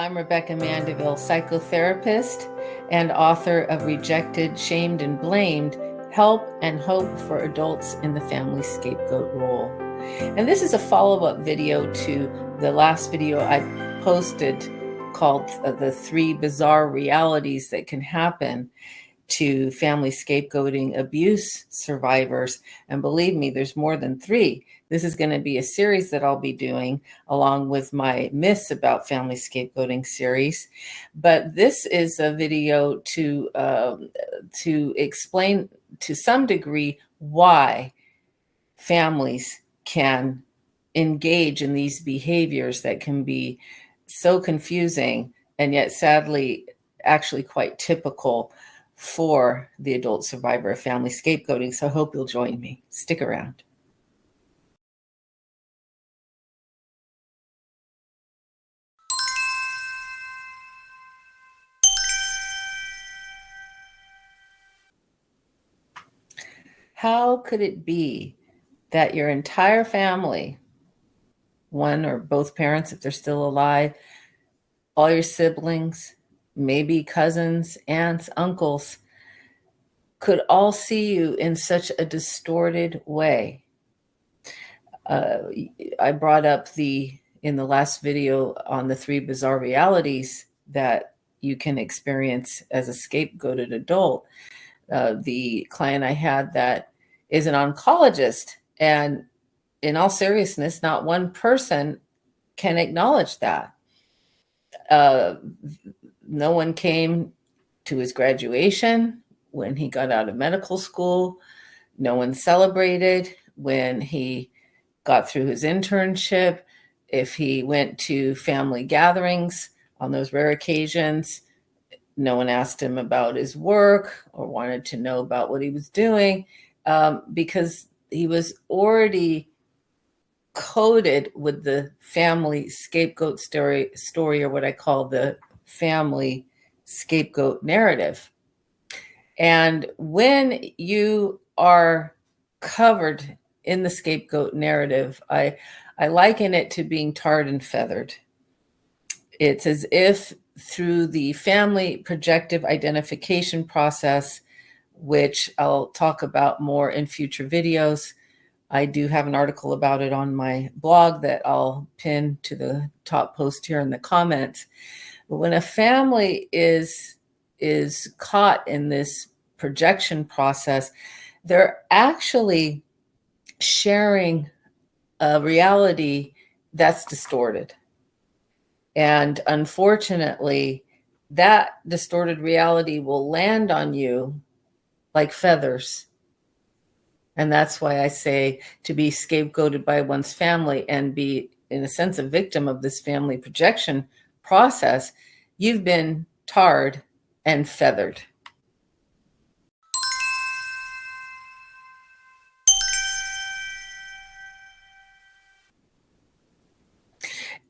I'm Rebecca Mandeville, psychotherapist and author of Rejected, Shamed, and Blamed, Help and Hope for Adults in the Family Scapegoat Role. And this is a follow-up video to the last video I posted called The 3 Bizarre Realities That Can Happen to Family Scapegoating Abuse Survivors. And believe me, there's more than 3. This is going to be a series that I'll be doing along with my Myths About Family Scapegoating series. But this is a video to explain to some degree why families can engage in these behaviors that can be so confusing and yet sadly actually quite typical for the adult survivor of family scapegoating. So I hope you'll join me. Stick around. How could it be that your entire family, one or both parents if they're still alive, all your siblings, maybe cousins, aunts, uncles, could all see you in such a distorted way? I brought up in the last video on the 3 bizarre realities that you can experience as a scapegoated adult. The client I had that is an oncologist, and in all seriousness, not one person can acknowledge that. No one came to his graduation when he got out of medical school. No one celebrated when he got through his internship. If he went to family gatherings on those rare occasions, no one asked him about his work or wanted to know about what he was doing, because he was already coded with the family scapegoat story, or what I call the family scapegoat narrative. And when you are covered in the scapegoat narrative, I liken it to being tarred and feathered. It's as if through the family projective identification process, which I'll talk about more in future videos. I do have an article about it on my blog that I'll pin to the top post here in the comments. But when a family is caught in this projection process, they're actually sharing a reality that's distorted. And unfortunately, that distorted reality will land on you like feathers. And that's why I say to be scapegoated by one's family and be, in a sense, a victim of this family projection process, you've been tarred and feathered.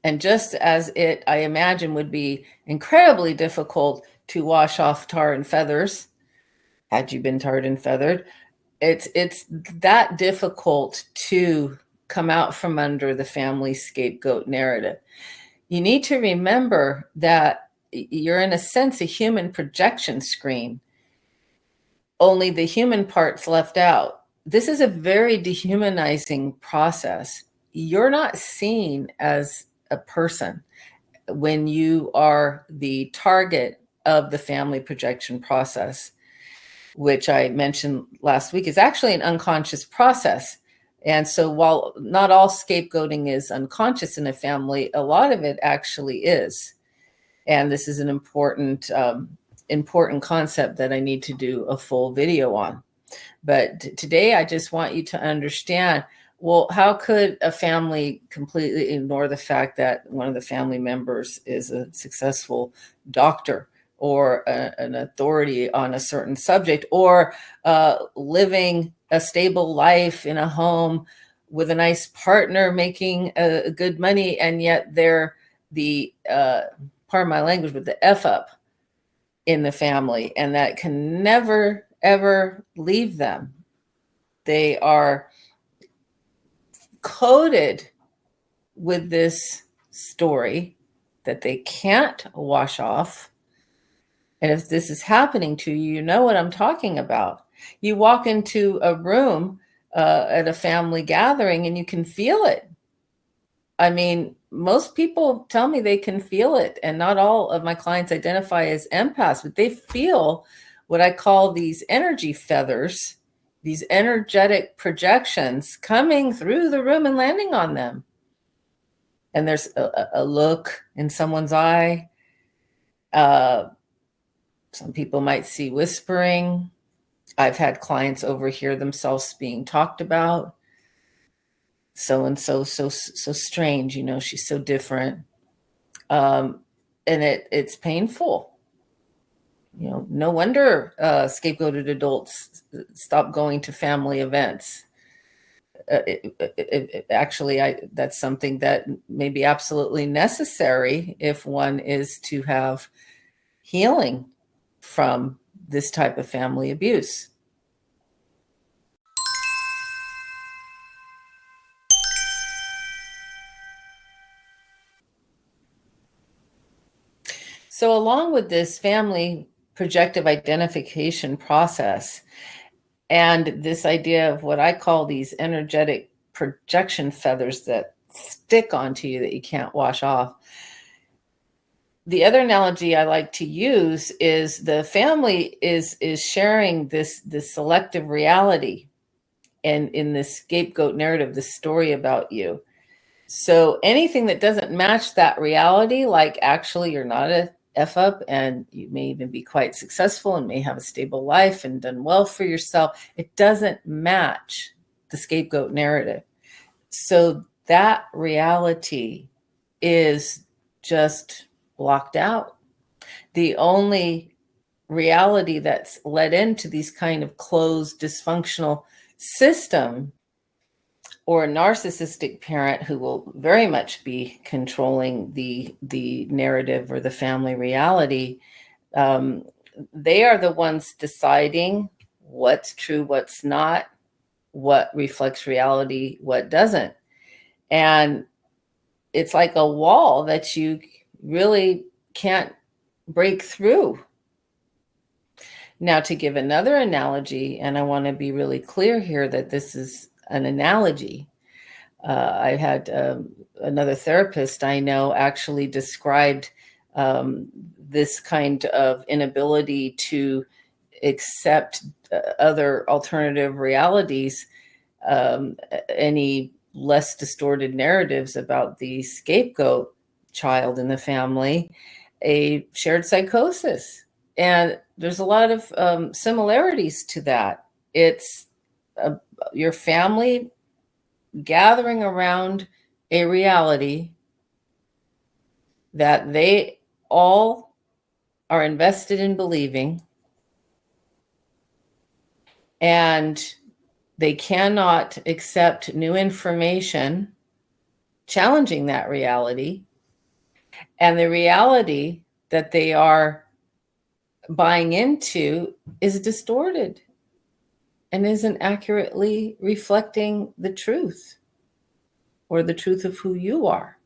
And just as it, I imagine, would be incredibly difficult to wash off tar and feathers, had you been tarred and feathered, it's that difficult to come out from under the family scapegoat narrative. You need to remember that you're, in a sense, a human projection screen, only the human part's left out. This is a very dehumanizing process. You're not seen as a person when you are the target of the family projection process, which I mentioned last week is actually an unconscious process. And so while not all scapegoating is unconscious in a family, a lot of it actually is. And this is an important concept that I need to do a full video on. But today I just want you to understand, well, how could a family completely ignore the fact that one of the family members is a successful doctor or an authority on a certain subject, or living a stable life in a home with a nice partner making good money, and yet they're the, pardon my language, but the F up in the family, and that can never, ever leave them. They are coded with this story that they can't wash off. And if this is happening to you, you know what I'm talking about. You walk into a room at a family gathering and you can feel it. I mean, most people tell me they can feel it, and not all of my clients identify as empaths, but they feel what I call these energy feathers, these energetic projections coming through the room and landing on them. And there's a look in someone's eye. Some people might see whispering. I've had clients overhear themselves being talked about. So and so strange, you know, she's so different. And it's painful. You know, no wonder scapegoated adults stop going to family events. Actually, that's something that may be absolutely necessary if one is to have healing from this type of family abuse. So along with this family projective identification process and this idea of what I call these energetic projection feathers that stick onto you that you can't wash off, the other analogy I like to use is the family is sharing this selective reality and in this scapegoat narrative, the story about you. So anything that doesn't match that reality, like actually you're not a F up and you may even be quite successful and may have a stable life and done well for yourself, it doesn't match the scapegoat narrative. So that reality is just blocked out. The only reality that's led into these kind of closed, dysfunctional system, or a narcissistic parent who will very much be controlling the narrative or the family reality, they are the ones deciding what's true, what's not, what reflects reality, what doesn't. And it's like a wall that you really can't break through. Now, to give another analogy, and I want to be really clear here that this is an analogy. I had another therapist I know actually described this kind of inability to accept other alternative realities, any less distorted narratives about the scapegoat child in the family, a shared psychosis. And there's a lot of similarities to that. It's your family gathering around a reality that they all are invested in believing, and they cannot accept new information challenging that reality. And the reality that they are buying into is distorted and isn't accurately reflecting the truth or the truth of who you are.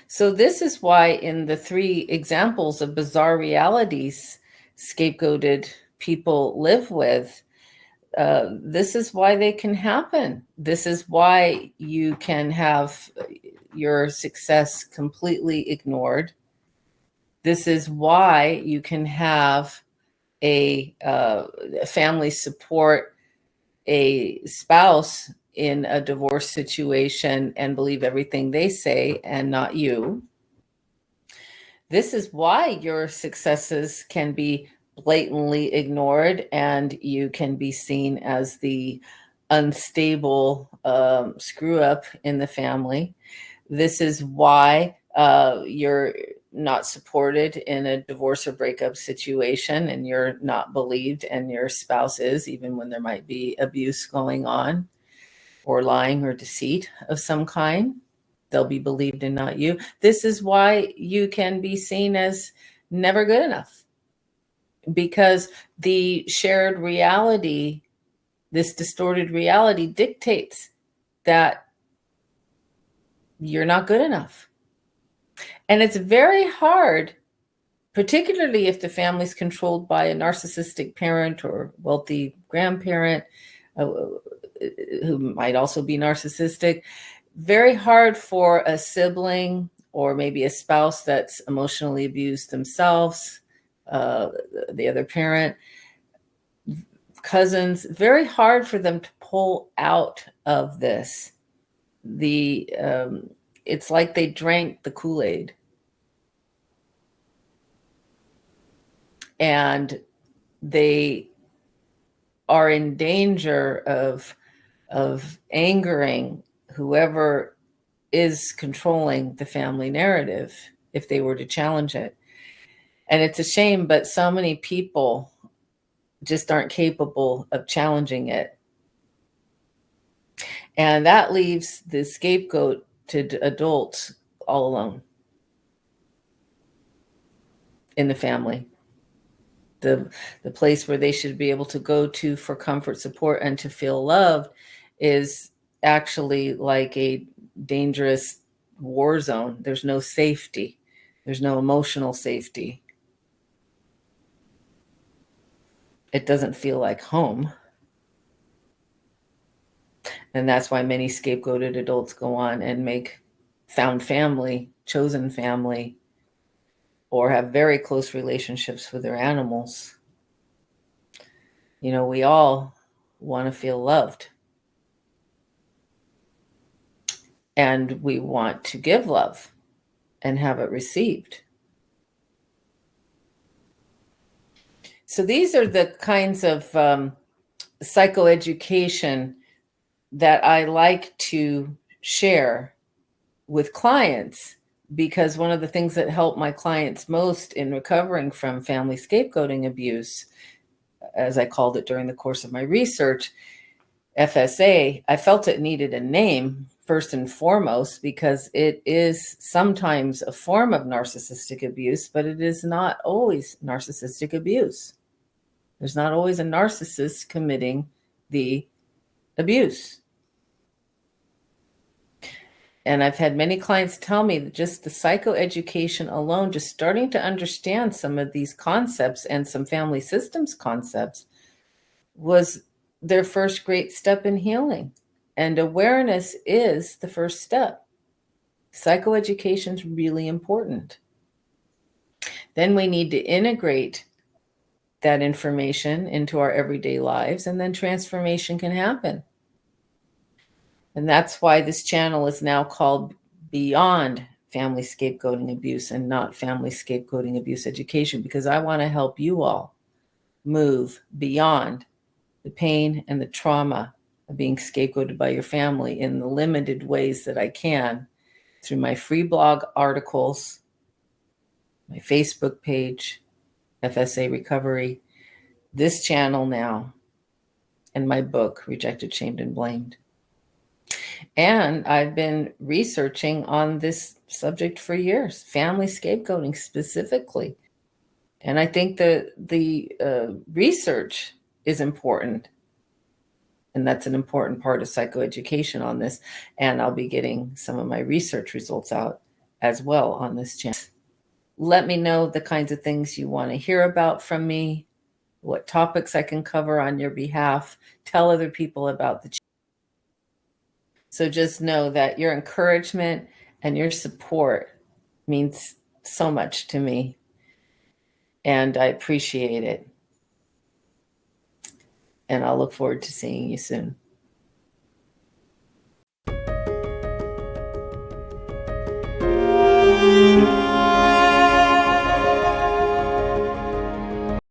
So this is why in the 3 examples of bizarre realities scapegoated people live with, this is why they can happen. This is why you can have your success completely ignored. This is why you can have a family support a spouse in a divorce situation and believe everything they say and not you. This is why your successes can be blatantly ignored and you can be seen as the unstable screw up in the family. This is why you're not supported in a divorce or breakup situation and you're not believed and your spouse is, even when there might be abuse going on or lying or deceit of some kind. They'll be believed and not you. This is why you can be seen as never good enough, because the shared reality, this distorted reality, dictates that you're not good enough. And it's very hard, particularly if the family's controlled by a narcissistic parent or wealthy grandparent uh, who might also be narcissistic. Very hard for a sibling or maybe a spouse that's emotionally abused themselves, the other parent, cousins, very hard for them to pull out of this. It's like they drank the Kool-Aid. And they are in danger of angering whoever is controlling the family narrative if they were to challenge it. And it's a shame, but so many people just aren't capable of challenging it. And that leaves the scapegoat to adults all alone in the family. The place where they should be able to go to for comfort, support, and to feel loved is actually like a dangerous war zone. There's no safety. There's no emotional safety. It doesn't feel like home. And that's why many scapegoated adults go on and make found family, chosen family, or have very close relationships with their animals. You know, we all want to feel loved. And we want to give love and have it received. So these are the kinds of psychoeducation that I like to share with clients, because one of the things that helped my clients most in recovering from family scapegoating abuse, as I called it during the course of my research, FSA, I felt it needed a name first and foremost, because it is sometimes a form of narcissistic abuse, but it is not always narcissistic abuse. There's not always a narcissist committing the abuse. And I've had many clients tell me that just the psychoeducation alone, just starting to understand some of these concepts and some family systems concepts, was their first great step in healing. And awareness is the first step. Psychoeducation is really important. Then we need to integrate that information into our everyday lives, and then transformation can happen. And that's why this channel is now called Beyond Family Scapegoating Abuse and not Family Scapegoating Abuse Education, because I want to help you all move beyond the pain and the trauma of being scapegoated by your family in the limited ways that I can through my free blog articles, my Facebook page, FSA Recovery, this channel now, and my book, Rejected, Shamed, and Blamed. And I've been researching on this subject for years, family scapegoating specifically. And I think the research is important. And that's an important part of psychoeducation on this. And I'll be getting some of my research results out as well on this channel. Let me know the kinds of things you want to hear about from me, what topics I can cover on your behalf. Tell other people about the channel. So just know that your encouragement and your support means so much to me, and I appreciate it. And I'll look forward to seeing you soon.